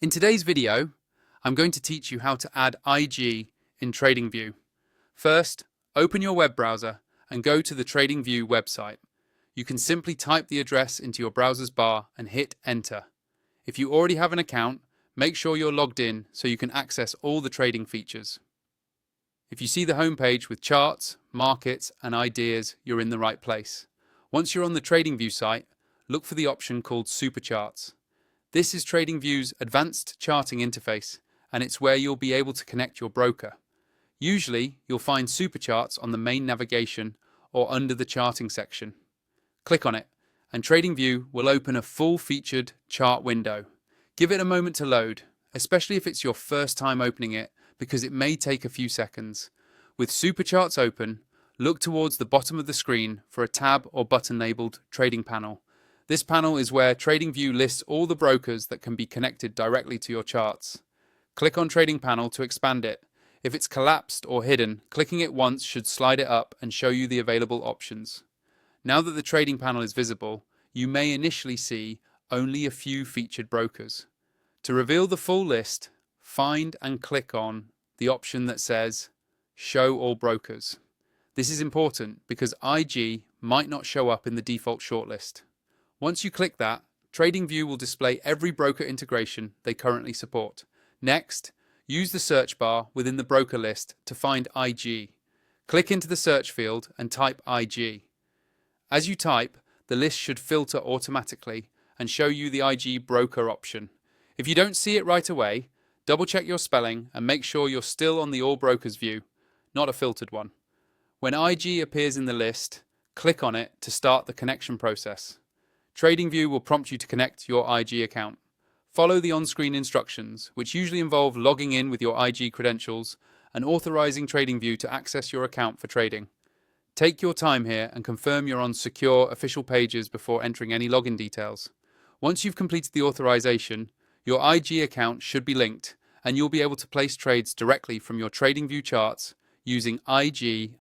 In today's video, I'm going to teach you how to add IG in TradingView. First, open your web browser and go to the TradingView website. You can simply type the address into your browser's bar and hit enter. If you already have an account, make sure you're logged in so you can access all the trading features. If you see the homepage with charts, markets, and ideas, you're in the right place. Once you're on the TradingView site, look for the option called Supercharts. This is TradingView's advanced charting interface, and it's where you'll be able to connect your broker. Usually, you'll find Supercharts on the main navigation or under the charting section. Click on it, and TradingView will open a full-featured chart window. Give it a moment to load, especially if it's your first time opening it, because it may take a few seconds. With Supercharts open, look towards the bottom of the screen for a tab or button labeled Trading Panel. This panel is where TradingView lists all the brokers that can be connected directly to your charts. Click on Trading Panel to expand it. If it's collapsed or hidden, clicking it once should slide it up and show you the available options. Now that the Trading Panel is visible, you may initially see only a few featured brokers. To reveal the full list, find and click on the option that says Show All Brokers. This is important because IG might not show up in the default shortlist. Once you click that, TradingView will display every broker integration they currently support. Next, use the search bar within the broker list to find IG. Click into the search field and type IG. As you type, the list should filter automatically and show you the IG broker option. If you don't see it right away, double check your spelling and make sure you're still on the All Brokers view, not a filtered one. When IG appears in the list, click on it to start the connection process. TradingView will prompt you to connect your IG account. Follow the on-screen instructions, which usually involve logging in with your IG credentials and authorizing TradingView to access your account for trading. Take your time here and confirm you're on secure official pages before entering any login details. Once you've completed the authorization, your IG account should be linked and you'll be able to place trades directly from your TradingView charts using IG